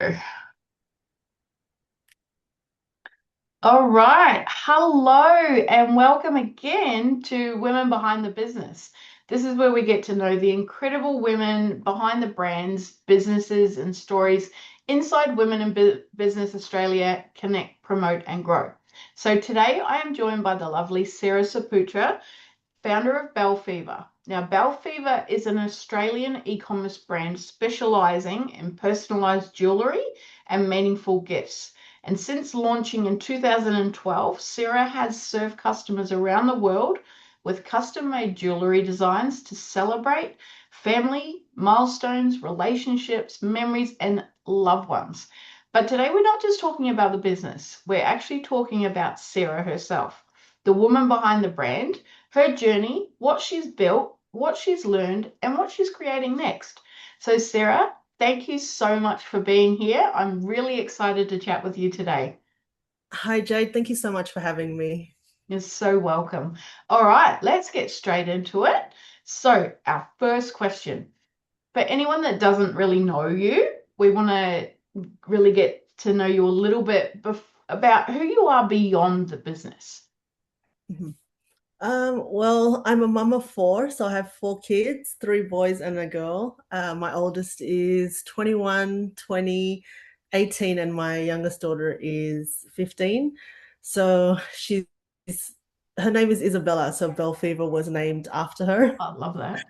All right. Hello and welcome again to Women Behind the Business. This is where we get to know the incredible women behind the brands, businesses, and stories inside Women in Business Australia connect, promote, and grow. So today I am joined by the lovely Sarah Saputra, founder of Belle Fever. Now, Belle Fever is an Australian e-commerce brand specializing in personalised jewellery and meaningful gifts. And since launching in 2012, Sarah has served customers around the world with custom-made jewellery designs to celebrate family, milestones, relationships, memories, and loved ones. But today we're not just talking about the business, we're actually talking about Sarah herself, the woman behind the brand, her journey, what she's built, what she's learned, and what she's creating next. So, Sarah, thank you so much for being here. I'm really excited to chat with you today. Hi, Jade. Thank you so much for having me. You're so welcome. All right, let's get straight into it. So, our first question, for anyone that doesn't really know you, we want to really get to know you a little bit about who you are beyond the business. Mhm. Well, I'm a mum of four, so I have four kids, three boys and a girl. My oldest is 21, 20, 18, and my youngest daughter is 15. So her name is Isabella, so Belle Fever was named after her. I love that.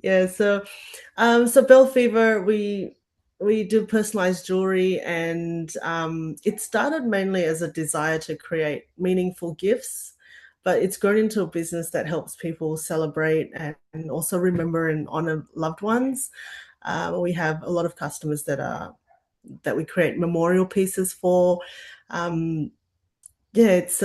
Yeah, so Belle Fever, we do personalized jewelry, and it started mainly as a desire to create meaningful gifts, but it's grown into a business that helps people celebrate and also remember and honor loved ones. We have a lot of customers that we create memorial pieces for. Um, yeah, it's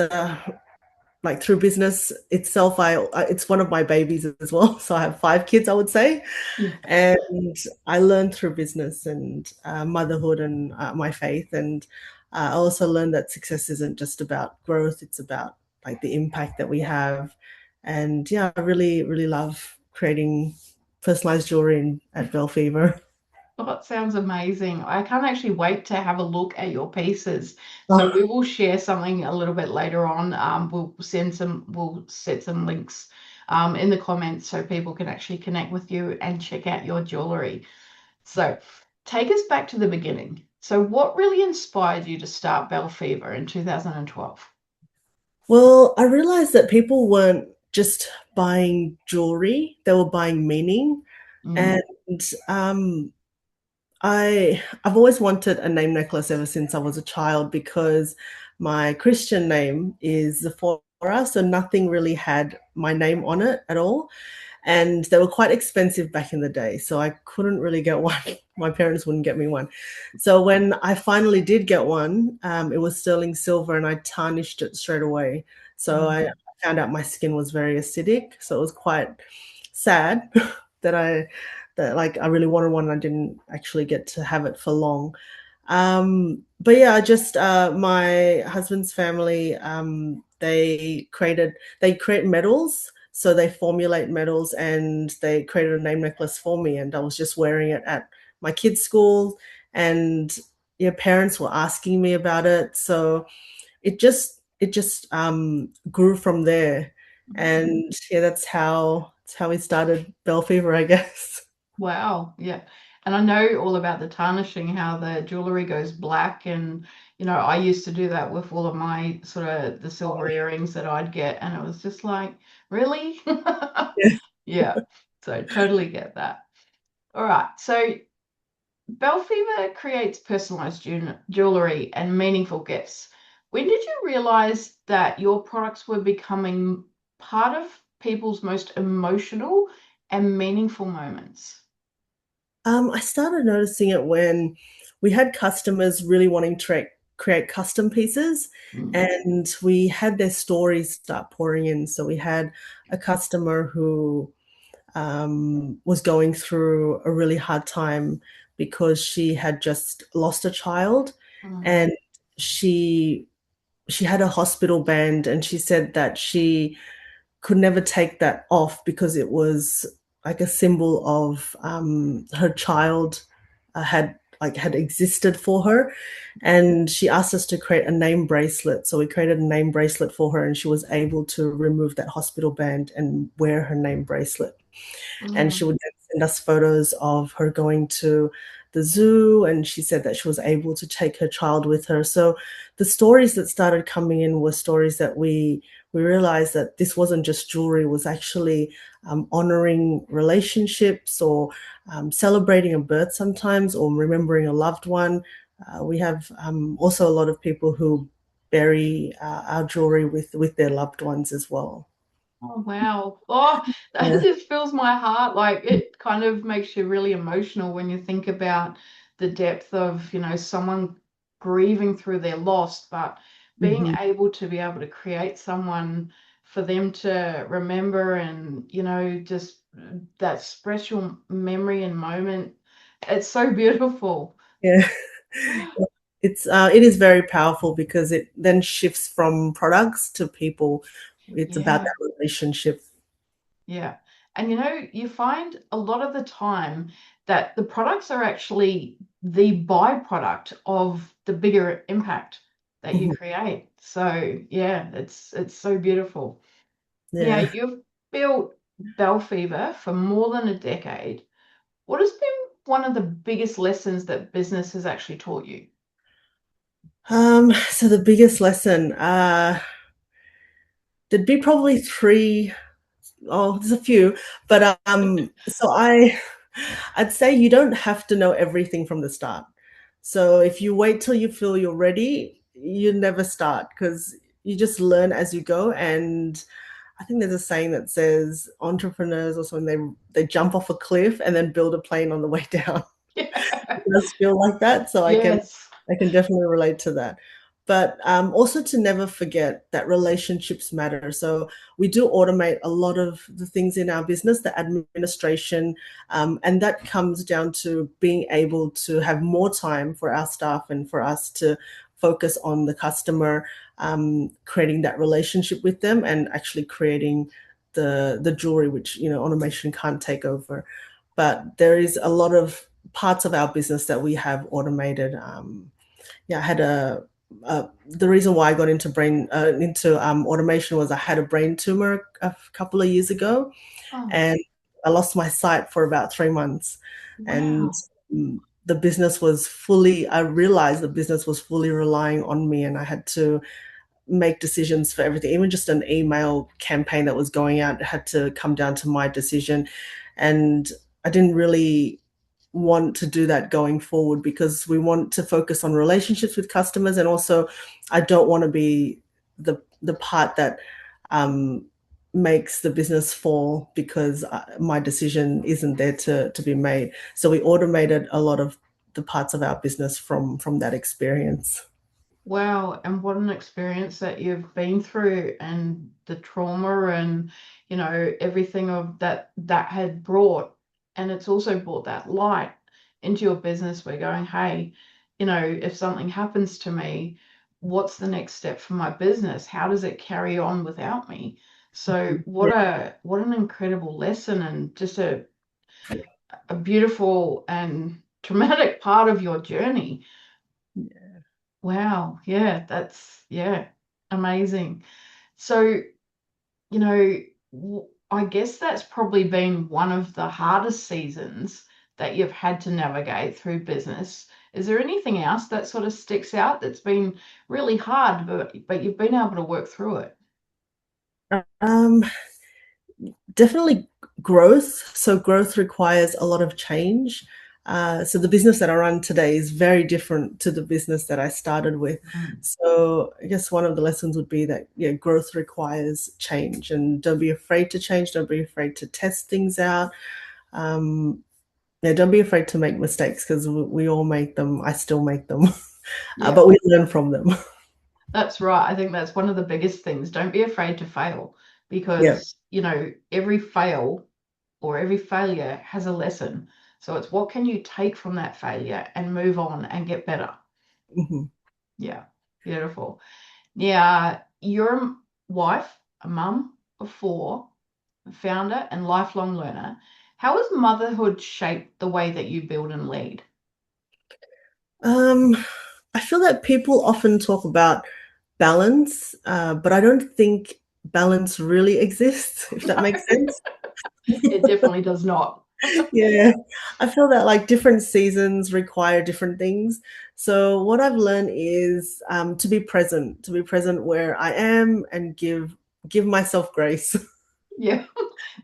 like through business itself, it's one of my babies as well. So I have five kids, I would say, Yeah. and I learned through business and motherhood and my faith. And I also learned that success isn't just about growth; it's about like the impact that we have. And yeah, I really, really love creating personalized jewelry at Belle Fever. Oh, that sounds amazing. I can't actually wait to have a look at your pieces. So we Oh, will share something a little bit later on. We'll set some links in the comments so people can actually connect with you and check out your jewelry. So take us back to the beginning. So what really inspired you to start Belle Fever in 2012? well, I realized that people weren't just buying jewelry; they were buying meaning. Mm. And um, I've always wanted a name necklace ever since I was a child because my Christian name is Zephora, so nothing really had my name on it at all. And they were quite expensive back in the day, so I couldn't really get one. My parents wouldn't get me one. So when I finally did get one, it was sterling silver, and I tarnished it straight away. So I Mm. found out my skin was very acidic, so it was quite sad that I really wanted one and I didn't actually get to have it for long. But yeah, I just my husband's family they create medals. So they formulate medals and they created a name necklace for me, and I was just wearing it at my kids' school, and yeah, parents were asking me about it. So it just grew from there. And yeah, that's how we started Belle Fever, I guess. Wow, yeah. And I know all about the tarnishing, how the jewelry goes black. And, I used to do that with all of my sort of the silver earrings that I'd get. And it was just like, really? Yeah. Yeah. So totally get that. All right. So Belle Fever creates personalized jewelry and meaningful gifts. When did you realize that your products were becoming part of people's most emotional and meaningful moments? I started noticing it when we had customers really wanting to create custom pieces, Mm. and we had their stories start pouring in. So we had a customer who was going through a really hard time because she had just lost a child, Mm. and she she had a hospital band, and she said that she could never take that off because it was like a symbol of her child had like had existed for her, and she asked us to create a name bracelet. So we created a name bracelet for her, and she was able to remove that hospital band and wear her name bracelet. And she Mm. would then send us photos of her going to the zoo, and she said that she was able to take her child with her. So the stories that started coming in were stories that we realized that this wasn't just jewelry, it was actually honoring relationships, or celebrating a birth sometimes, or remembering a loved one. We have also a lot of people who bury our jewelry with their loved ones as well. Oh wow. Oh, that Yeah. just fills my heart. Like it kind of makes you really emotional when you think about the depth of, someone grieving through their loss, but being Mhm. able to create someone for them to remember and, just that special memory and moment. It's so beautiful. Yeah. It is very powerful because it then shifts from products to people. It's about Yeah. that relationship. Yeah. And you find a lot of the time that the products are actually the byproduct of the bigger impact that you Mhm. create. So yeah, it's so beautiful. Now Yeah. you've built Belle Fever for more than a decade. What has been one of the biggest lessons that business has actually taught you? So the biggest lesson, there'd be probably three. Oh, there's a few, but I'd say you don't have to know everything from the start. So if you wait till you feel you're ready, you never start because you just learn as you go. And I think there's a saying that says entrepreneurs or something, they jump off a cliff and then build a plane on the way down. It Yeah. does feel like that. So Yes. I can definitely relate to that. But also to never forget that relationships matter. So we do automate a lot of the things in our business, the administration, and that comes down to being able to have more time for our staff and for us to focus on the customer, creating that relationship with them, and actually creating the jewelry, which automation can't take over. But there is a lot of parts of our business that we have automated. Yeah, I had the reason why I got into automation was I had a brain tumor a couple of years ago, Oh, and I lost my sight for about 3 months, and wow. the business was fully. I realized the business was fully relying on me, and I had to make decisions for everything. Even just an email campaign that was going out had to come down to my decision, and I didn't really want to do that going forward because we want to focus on relationships with customers, and also I don't want to be the part that um, makes the business fall because my decision isn't there to be made. So we automated a lot of the parts of our business from that experience. Wow, and what an experience that you've been through and the trauma and everything of that had brought, and it's also brought that light into your business. We're going, hey, if something happens to me, what's the next step for my business? How does it carry on without me? So what an incredible lesson and just a beautiful and traumatic part of your journey. Wow. Yeah, yeah, amazing. So, I guess that's probably been one of the hardest seasons that you've had to navigate through business. Is there anything else that sort of sticks out that's been really hard, but you've been able to work through it? Um, Definitely growth. So growth requires a lot of change. So the business that I run today is very different to the business that I started with. Mm. So I guess one of the lessons would be that yeah, growth requires change, and don't be afraid to change. Don't be afraid to test things out. Um, yeah, don't be afraid to make mistakes because we all make them. I still make them, Yeah, but we learn from them. that's right. I think that's one of the biggest things. Don't be afraid to fail Yeah. because, every fail or every failure has a lesson. So it's what can you take from that failure and move on and get better. Mhm. Yeah, beautiful. Now, you're a wife, a mum of four, a founder and lifelong learner. How has motherhood shaped the way that you build and lead? Um, I feel that people often talk about balance, but I don't think balance really exists, if that makes sense. It definitely does not. Yeah, I feel that like different seasons require different things. So what I've learned is to be present where I am and give myself grace. Yeah,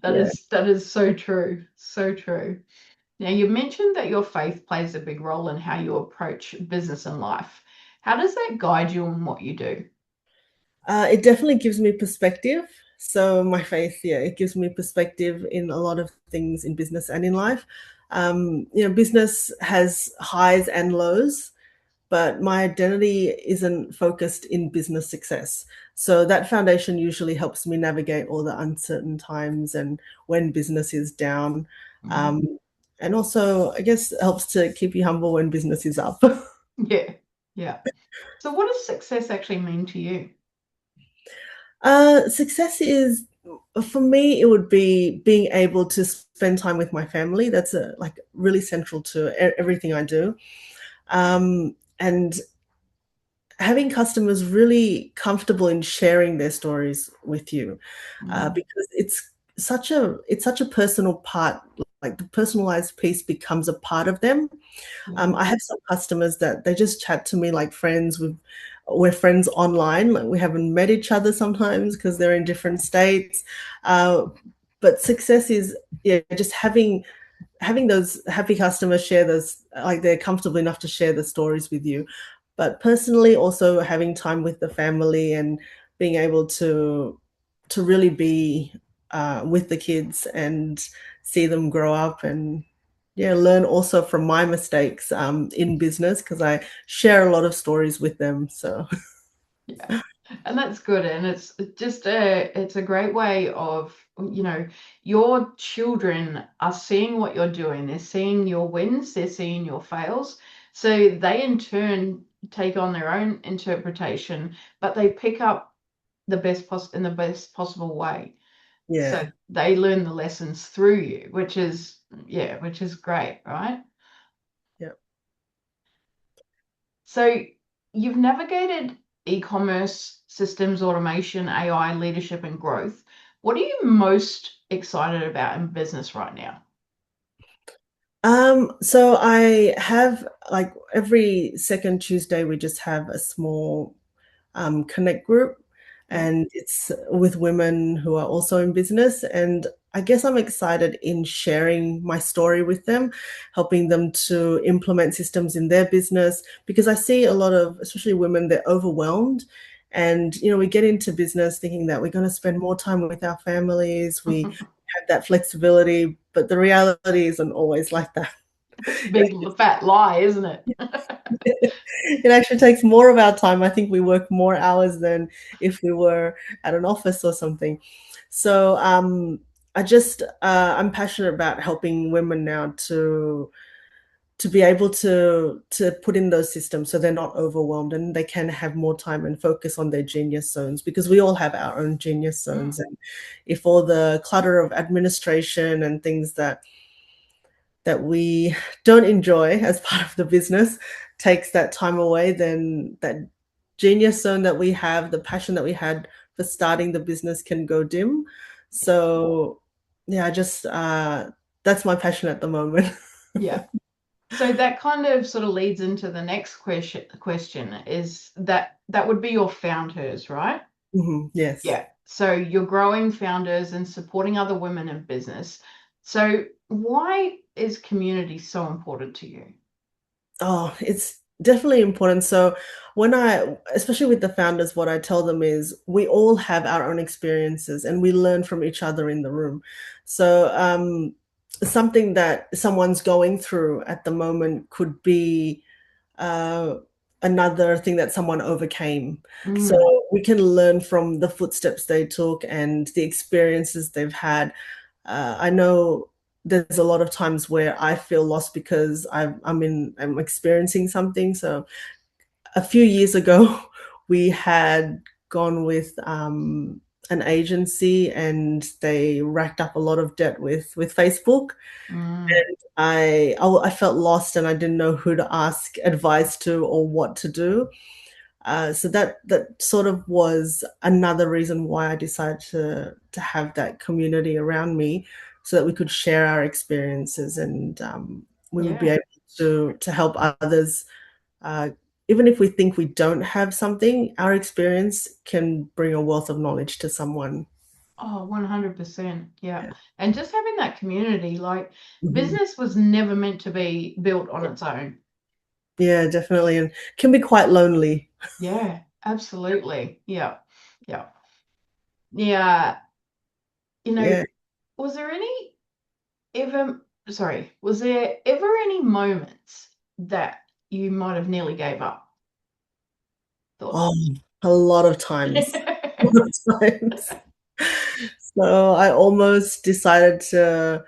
Yeah. that is so true. So true. Now, you mentioned that your faith plays a big role in how you approach business and life. How does that guide you in what you do? It definitely gives me perspective. So my faith, yeah, it gives me perspective in a lot of things in business and in life. Business has highs and lows, but my identity isn't focused in business success. So that foundation usually helps me navigate all the uncertain times and when business is down. Mhm. Um, and also, I guess, helps to keep you humble when business is up. Yeah, yeah. So, what does success actually mean to you? Success is, for me, it would be being able to spend time with my family. That's like really central to everything I do. And having customers really comfortable in sharing their stories with you, Mm, because it's such a personal part. Like the personalized piece becomes a part of them. yeah. I have some customers that they just chat to me like friends. We're friends online. Like we haven't met each other sometimes because they're in different states. Uh, but success is, yeah, just having those happy customers share those, like they're comfortable enough to share the stories with you. But personally, also having time with the family and being able to really be with the kids and see them grow up and yeah, learn also from my mistakes in business because I share a lot of stories with them. So Yeah. And that's good. And it's just it's a great way of, your children are seeing what you're doing. They're seeing your wins, they're seeing your fails. So they in turn take on their own interpretation, but they pick up in the best possible way. So yeah, they learn the lessons through you, which is great, right? yeah. So you've navigated e-commerce, systems automation, AI, leadership, and growth. What are you most excited about in business right now? So I have like every second Tuesday we just have a small connect group, Yeah. and it's with women who are also in business. And I guess I'm excited in sharing my story with them, helping them to implement systems in their business because I see a lot of, especially women, they're overwhelmed. And, we get into business thinking that we're going to spend more time with our families. We have that flexibility, but the reality isn't always like that. Big fat lie, isn't it? It actually takes more of our time. I think we work more hours than if we were at an office or something. So I'm passionate about helping women now to be able to put in those systems so they're not overwhelmed and they can have more time and focus on their genius zones because we all have our own genius zones. Mm, And if all the clutter of administration and things that we don't enjoy as part of the business takes that time away, then that genius zone that we have, the passion that we had for starting the business can go dim. So, yeah, I just, that's my passion at the moment. yeah. So that kind of sort of leads into the next question is that would be your founders, right? Yes. Yeah. So you're growing founders and supporting other women in business. So why is community so important to you? Oh, it's definitely important. So especially with the founders, what I tell them is we all have our own experiences and we learn from each other in the room. So something that someone's going through at the moment could be uh, another thing that someone overcame. So Mm, we can learn from the footsteps they took and the experiences they've had. I know there's a lot of times where I feel lost because I'm experiencing something. So a few years ago, we had gone with an agency, and they racked up a lot of debt with Facebook. Mm. And I felt lost, and I didn't know who to ask advice to or what to do. So that sort of was another reason why I decided to have that community around me, so that we could share our experiences, and we would be Yeah. able to help others. Uh, Even if we think we don't have something, our experience can bring a wealth of knowledge to someone. Oh, 100%. Yeah. Yeah. And just having that community, like Mhm. business was never meant to be built on its own. Yeah, definitely, and can be quite lonely. Yeah, absolutely. Yeah. Yeah. Yeah. You know, Yeah. was there any was there ever any moments that you might have nearly gave up? Thought. Oh, a lot of times. A lot of times. So I almost decided to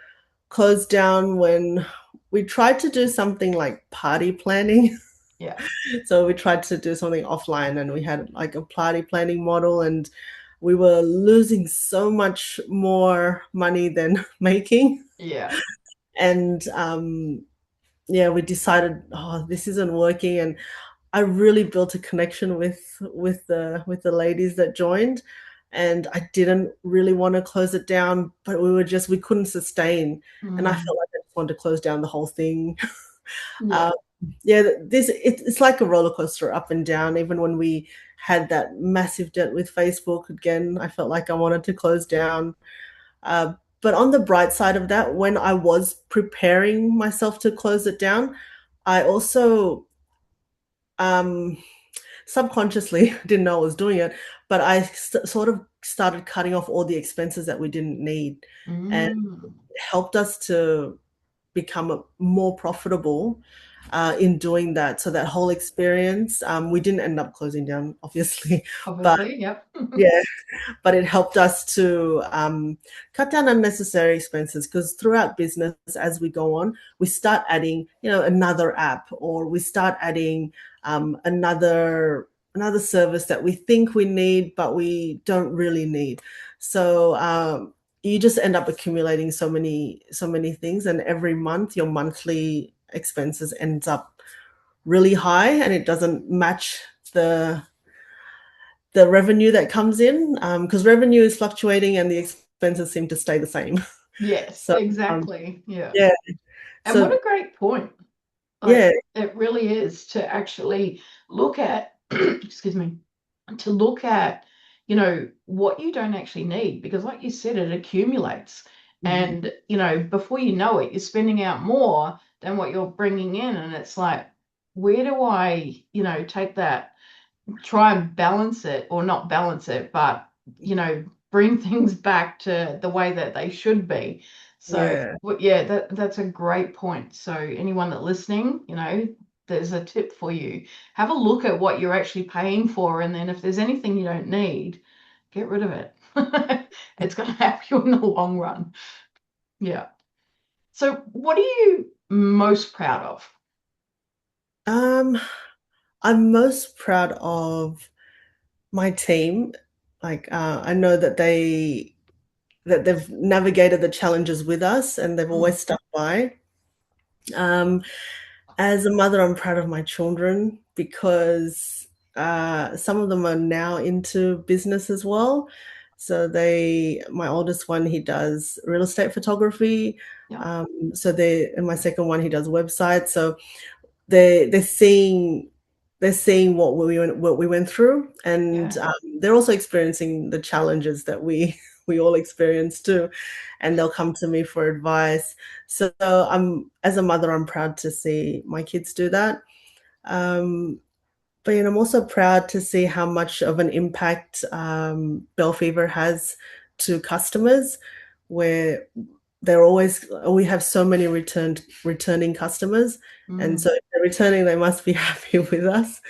close down when we tried to do something like party planning. Yeah. So we tried to do something offline, and we had like a party planning model, and we were losing so much more money than making. Yeah. And yeah, we decided, oh, this isn't working. And I really built a connection with the ladies that joined, and I didn't really want to close it down, but we couldn't sustain, and I Mm. felt like I just wanted to close down the whole thing. Yeah. Um, yeah, it's like a roller coaster, up and down. Even when we had that massive debt with Facebook, again, I felt like I wanted to close down. Uh, but on the bright side of that, when I was preparing myself to close it down, I also um, subconsciously didn't know I was doing it, but I sort of started cutting off all the expenses that we didn't need, and Mm. it helped us to become more profitable in doing that. So that whole experience, we didn't end up closing down, obviously, but Obviously, yep. yeah, but it helped us to cut down unnecessary expenses, because throughout business, as we go on, we start adding, another app, or we start adding another service that we think we need, but we don't really need. So you just end up accumulating so many things, and every month your monthly expenses ends up really high, and it doesn't match the the revenue that comes in, because revenue is fluctuating and the expenses seem to stay the same. Yes, So, exactly. Yeah. yeah. And what So, a great point. Like yeah. it really is to actually look at, excuse me, to look at, what you don't actually need, because like you said, it accumulates. Mhm. And, before you know it, you're spending out more than what you're bringing in. And it's like, where do I, take that, try and balance it, or not balance it, but bring things back to the way that they should be. So Yeah. yeah, that's a great point. So anyone that listening, there's a tip for you. Have a look at what you're actually paying for, and then if there's anything you don't need, get rid of it. It's going to help you in the long run. Yeah. So what are you most proud of? Um, I'm most proud of my team. Like, I know that they've navigated the challenges with us, and they've Mm. always stuck by. Um, as a mother, I'm proud of my children, because some of them are now into business as well. So my oldest one, he does real estate photography. Yeah. And my second one, he does websites. So they're seeing what we went through, and Yeah. they're also experiencing the challenges that we we all experience too, and they'll come to me for advice. So as a mother, I'm proud to see my kids do that. um, but I'm also proud to see how much of an impact Belle Fever has to customers, where we have so many returning customers, and Mm, so if they're returning, they must be happy with us,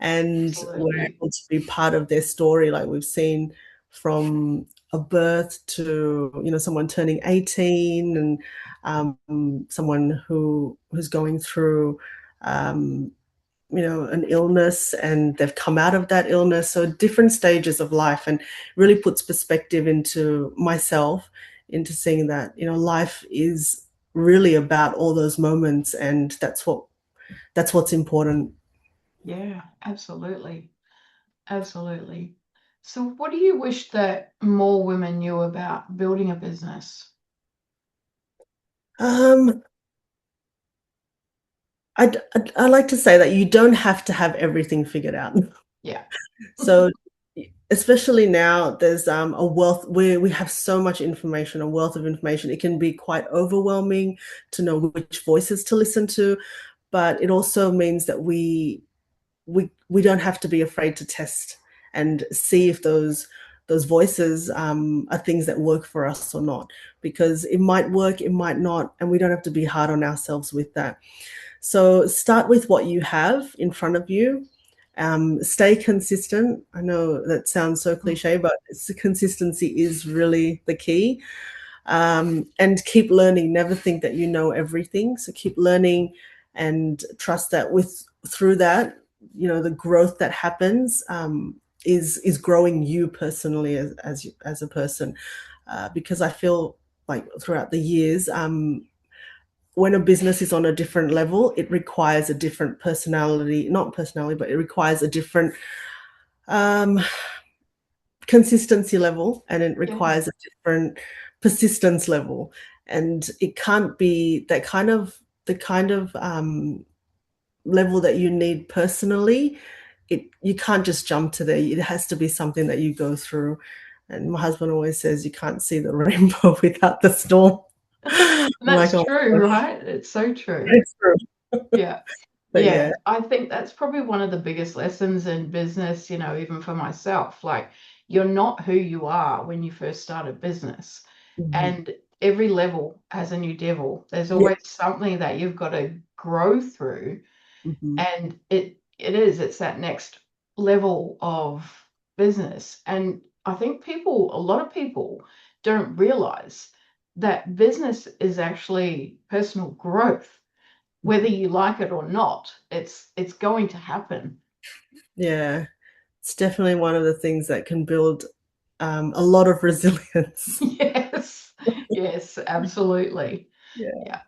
and we're absolutely. able to be part of their story. Like, we've seen from a birth to, someone turning 18, and someone who's going through, um, an illness, and they've come out of that illness. So different stages of life, and really puts perspective into myself, into seeing that, life is really about all those moments, and that's what's important. Yeah, absolutely. Absolutely. So, what do you wish that more women knew about building a business? Um, I like to say that you don't have to have everything figured out. Yeah. So, especially now, there's a wealth where we have so much information, a wealth of information. It can be quite overwhelming to know which voices to listen to, but it also means that we don't have to be afraid to test and see if those voices are things that work for us or not, because it might work, it might not, and we don't have to be hard on ourselves with that. So start with what you have in front of you. Stay consistent. I know that sounds so cliche, but consistency is really the key. And keep learning. Never think that you know everything. So keep learning, and trust that through that, the growth that happens is growing you personally as a person. Because I feel like throughout the years, when a business is on a different level, it requires a different personality, not personality, but it requires a different um, consistency level, and it Yeah. requires a different persistence level. And it can't be the kind of level that you need personally. You can't just jump to there. It has to be something that you go through. And my husband always says you can't see the rainbow without the storm. I'm And like, that's oh true, my gosh, right? It's so true. it's true. Yeah. But yeah. Yeah, I think that's probably one of the biggest lessons in business, even for myself. Like, you're not who you are when you first start a business. Mhm. And every level has a new devil. There's Yeah. always something that you've got to grow through. Mhm. And it's that next level of business. And I think a lot of people don't realize that business is actually personal growth, whether you like it or not. It's going to happen. Yeah. It's definitely one of the things that can build a lot of resilience. Yes, yes, absolutely. Yeah. Yeah.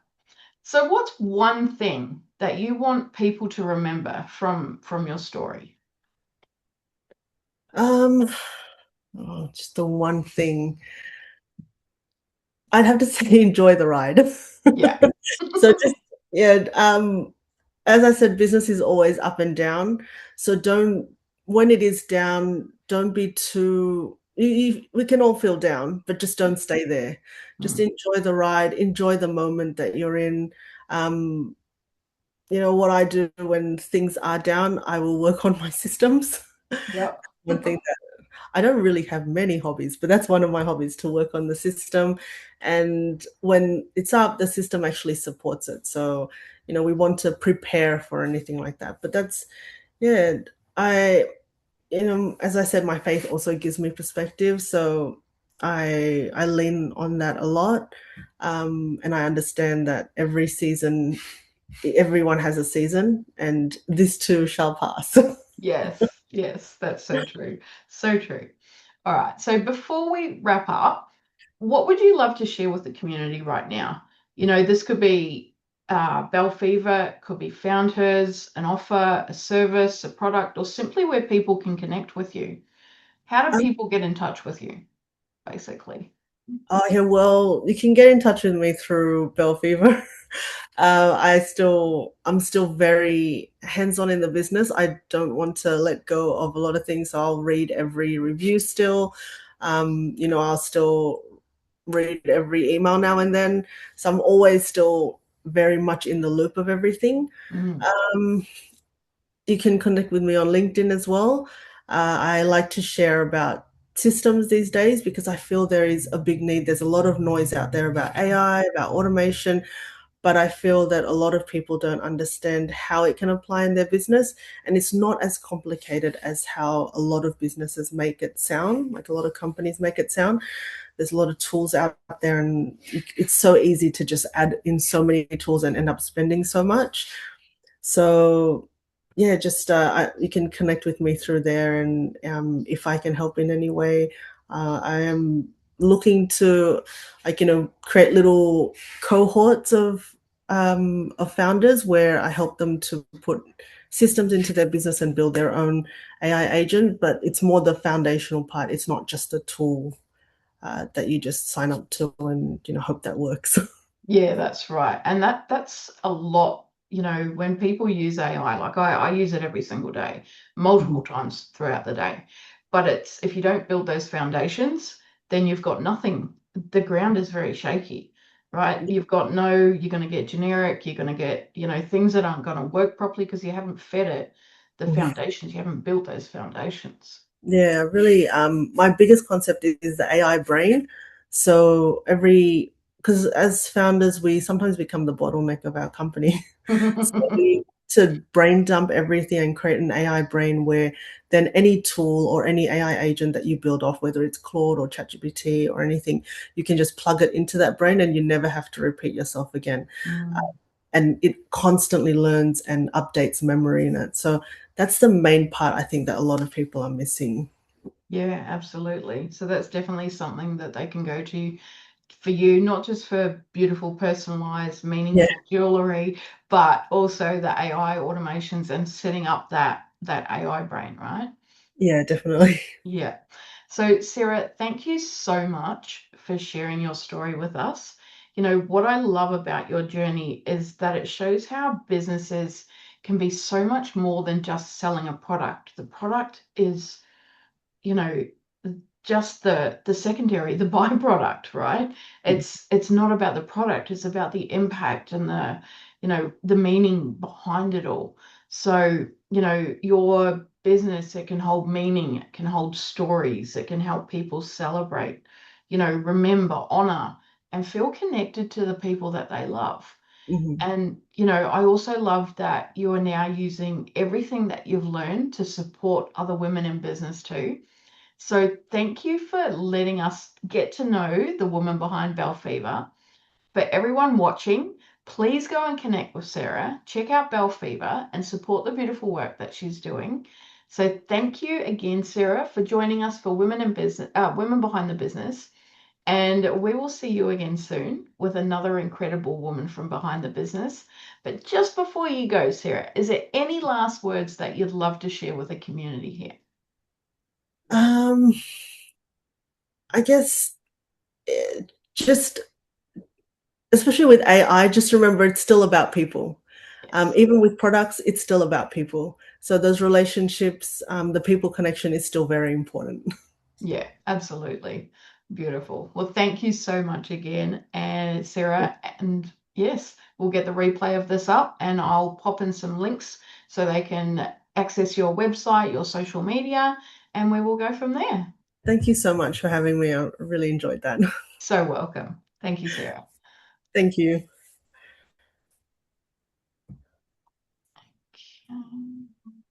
So what's one thing that you want people to remember from your story? Um, just the one thing I'd have to say, enjoy the ride. Yeah. So just yeah, as I said, business is always up and down. So don't when it is down, don't be too. We can all feel down, but just don't stay there. Just Mm. enjoy the ride, enjoy the moment that you're in. Um, what I do when things are down, I will work on my systems. Yep. One thing that I don't really have many hobbies, but that's one of my hobbies, to work on the system. And when it's up, the system actually supports it. So, we want to prepare for anything like that. But yeah, I, as I said, my faith also gives me perspective. So I lean on that a lot. And I understand that everyone has a season, and this too shall pass. Yes, yes, that's so true. So true. All right. So before we wrap up, what would you love to share with the community right now? This could be Belle Fever, it could be Found Hers, an offer, a service, a product, or simply where people can connect with you. How do people get in touch with you, basically? Oh, yeah, well, you can get in touch with me through Belle Fever. I'm still very hands-on in the business. I don't want to let go of a lot of things. So I'll read every review still. I'll still read every email now and then. So I'm always still very much in the loop of everything. Mm, Um, you can connect with me on LinkedIn as well. I like to share about systems these days because I feel there is a big need. There's a lot of noise out there about AI, about automation, but I feel that a lot of people don't understand how it can apply in their business. And it's not as complicated as how a lot of businesses make it sound, like a lot of companies make it sound. There's a lot of tools out there, and it's so easy to just add in so many tools and end up spending so much. So yeah, just you can connect with me through there, and if I can help in any way, I am looking to, like, create little cohorts of founders where I help them to put systems into their business and build their own AI agent. But it's more the foundational part. It's not just a tool that you just sign up to and hope that works. Yeah, that's right. And that's a lot, when people use AI, like I use it every single day, multiple times throughout the day. But it's if you don't build those foundations, then you've got nothing. The ground is very shaky, right? You're going to get generic, you're going to get, things that aren't going to work properly because you haven't fed it the Mhm. foundations, you haven't built those foundations. Yeah, really. My biggest concept is the AI brain. So because as founders, we sometimes become the bottleneck of our company. So we need to brain dump everything and create an AI brain where then any tool or any AI agent that you build off, whether it's Claude or ChatGPT or anything, you can just plug it into that brain and you never have to repeat yourself again. Mm. And it constantly learns and updates memory in it. So that's the main part I think that a lot of people are missing. Yeah, absolutely. So that's definitely something that they can go to for you, not just for beautiful, personalized, Yeah, meaningful jewelry, but also the AI automations and setting up that AI brain, right? yeah, definitely. Yeah. So, Sarah, thank you so much for sharing your story with us. What I love about your journey is that it shows how businesses can be so much more than just selling a product. The product is, you know, just the secondary, the byproduct, right? It's not about the product, it's about the impact and the meaning behind it all. So, your business, it can hold meaning, it can hold stories, it can help people celebrate, remember, honor, and feel connected to the people that they love. Mhm. And, I also love that you are now using everything that you've learned to support other women in business too. So thank you for letting us get to know the woman behind Belle Fever. For everyone watching, please go and connect with Sarah, check out Belle Fever, and support the beautiful work that she's doing. So thank you again, Sarah, for joining us for Women in Business, Women Behind the Business. And we will see you again soon with another incredible woman from behind the business. But just before you go, Sarah, is there any last words that you'd love to share with the community here? Um, I guess just especially with AI, just remember it's still about people. Yes. Even with products, it's still about people. So those relationships, the people connection is still very important. Yeah, absolutely. Beautiful. Well, thank you so much again, and Sarah. And yes, we'll get the replay of this up and I'll pop in some links so they can access your website, your social media, and we will go from there. Thank you so much for having me. I really enjoyed that. So welcome. Thank you, Sarah. Thank you. Okay.